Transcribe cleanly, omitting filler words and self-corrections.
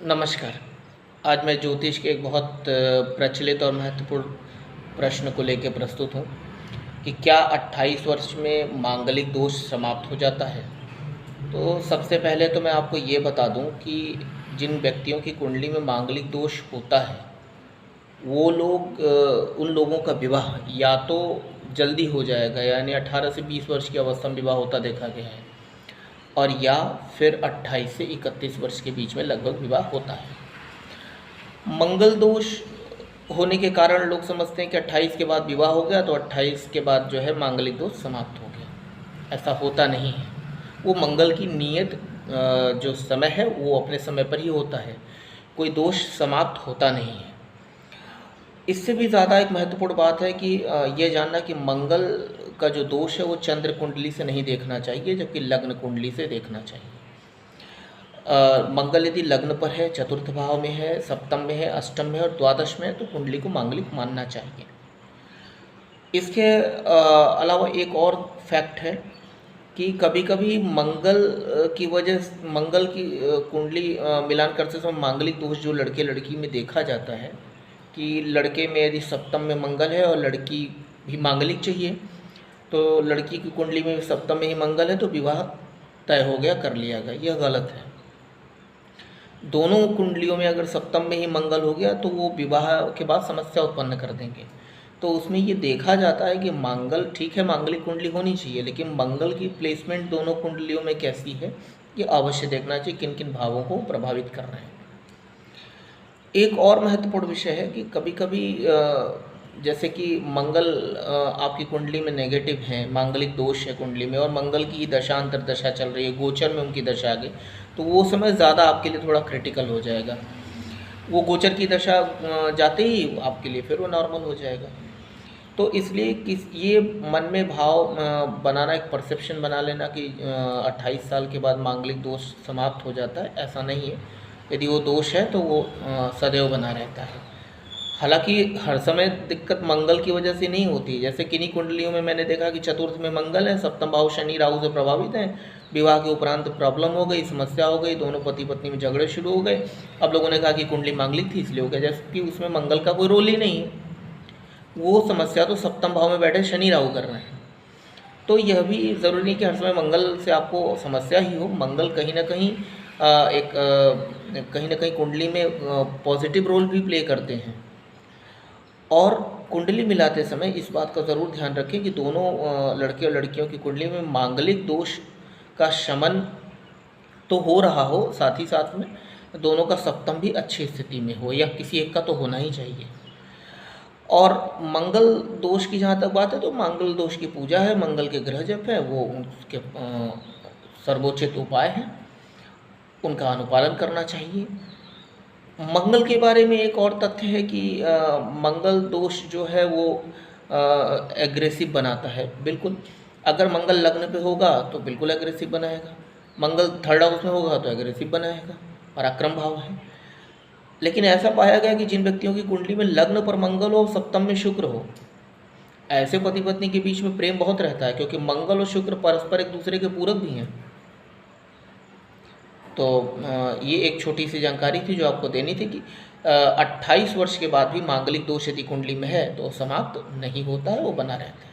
नमस्कार। आज मैं ज्योतिष के एक बहुत प्रचलित और महत्वपूर्ण प्रश्न को लेकर प्रस्तुत हूँ कि क्या 28 वर्ष में मांगलिक दोष समाप्त हो जाता है। तो सबसे पहले तो मैं आपको ये बता दूँ कि जिन व्यक्तियों की कुंडली में मांगलिक दोष होता है वो लोग उन लोगों का विवाह या तो जल्दी हो जाएगा, यानी 18 से 20 वर्ष की अवस्था में विवाह होता देखा गया है, और या फिर 28 से 31 वर्ष के बीच में लगभग विवाह होता है। मंगल दोष होने के कारण लोग समझते हैं कि 28 के बाद विवाह हो गया तो 28 के बाद जो है मांगलिक दोष समाप्त हो गया। ऐसा होता नहीं है। वो मंगल की नियत जो समय है वो अपने समय पर ही होता है, कोई दोष समाप्त होता नहीं है। इससे भी ज़्यादा एक महत्वपूर्ण बात है कि ये जानना कि मंगल का जो दोष है वो चंद्र कुंडली से नहीं देखना चाहिए, जबकि लग्न कुंडली से देखना चाहिए। मंगल यदि लग्न पर है, चतुर्थ भाव में है, सप्तम में है, अष्टम में है और द्वादश में है तो कुंडली को मांगलिक मानना चाहिए। इसके अलावा एक और फैक्ट है कि कभी कभी मंगल की वजह मंगल की कुंडली मिलान करते समय मांगलिक दोष जो लड़के लड़की में देखा जाता है कि लड़के में यदि सप्तम में मंगल है और लड़की भी मांगलिक चाहिए, तो लड़की की कुंडली में सप्तम में ही मंगल है तो विवाह तय हो गया, कर लिया गया। यह गलत है। दोनों कुंडलियों में अगर सप्तम में ही मंगल हो गया तो वो विवाह के बाद समस्या उत्पन्न कर देंगे। तो उसमें ये देखा जाता है कि मंगल ठीक है, मांगलिक कुंडली होनी चाहिए, लेकिन मंगल की प्लेसमेंट दोनों कुंडलियों में कैसी है ये अवश्य देखना चाहिए, किन किन भावों को प्रभावित कर रहे हैं। एक और महत्वपूर्ण विषय है कि कभी कभी जैसे कि मंगल आपकी कुंडली में नेगेटिव है, मांगलिक दोष है कुंडली में, और मंगल की दशांतर दशा चल रही है, गोचर में उनकी दशा आ गई, तो वो समय ज़्यादा आपके लिए थोड़ा क्रिटिकल हो जाएगा। वो गोचर की दशा जाते ही आपके लिए फिर वो नॉर्मल हो जाएगा। तो इसलिए ये मन में भाव बनाना, एक परसेप्शन बना लेना कि 28 साल के बाद मांगलिक दोष समाप्त हो जाता है, ऐसा नहीं है। यदि वो दोष है तो वो सदैव बना रहता है। हालांकि हर समय दिक्कत मंगल की वजह से नहीं होती है। जैसे किन्हीं कुंडलियों में मैंने देखा कि चतुर्थ में मंगल है, सप्तम भाव शनि राहु से प्रभावित है, विवाह के उपरांत प्रॉब्लम हो गई, समस्या हो गई, दोनों पति पत्नी में झगड़े शुरू हो गए। अब लोगों ने कहा कि कुंडली मांगलिक थी इसलिए हो गया, जबकि उसमें मंगल का कोई रोल ही नहीं है। वो समस्या तो सप्तम भाव में बैठे शनि राहु कर रहे हैं। तो यह भी ज़रूरी नहीं कि हर समय मंगल से आपको समस्या ही हो। मंगल कहीं ना कहीं कहीं ना कहीं कुंडली में पॉजिटिव रोल भी प्ले करते हैं। और कुंडली मिलाते समय इस बात का ज़रूर ध्यान रखें कि दोनों लड़के और लड़कियों की कुंडली में मांगलिक दोष का शमन तो हो रहा हो, साथ ही साथ में दोनों का सप्तम भी अच्छी स्थिति में हो, या किसी एक का तो होना ही चाहिए। और मंगल दोष की जहाँ तक बात है तो मंगल दोष की पूजा है, मंगल के ग्रह जप है, वो उनके सर्वोचित उपाय हैं, उनका अनुपालन करना चाहिए। मंगल के बारे में एक और तथ्य है कि मंगल दोष जो है वो एग्रेसिव बनाता है। बिल्कुल, अगर मंगल लग्न पे होगा तो बिल्कुल एग्रेसिव बनाएगा, मंगल थर्ड हाउस में होगा तो एग्रेसिव बनाएगा, पराक्रम भाव है। लेकिन ऐसा पाया गया कि जिन व्यक्तियों की कुंडली में लग्न पर मंगल हो, सप्तम में शुक्र हो, ऐसे पति पत्नी के बीच में प्रेम बहुत रहता है, क्योंकि मंगल और शुक्र परस्पर एक दूसरे के पूरक भी हैं। तो ये एक छोटी सी जानकारी थी जो आपको देनी थी कि 28 वर्ष के बाद भी मांगलिक दोष यदि कुंडली में है तो समाप्त नहीं होता है, वो बना रहता है।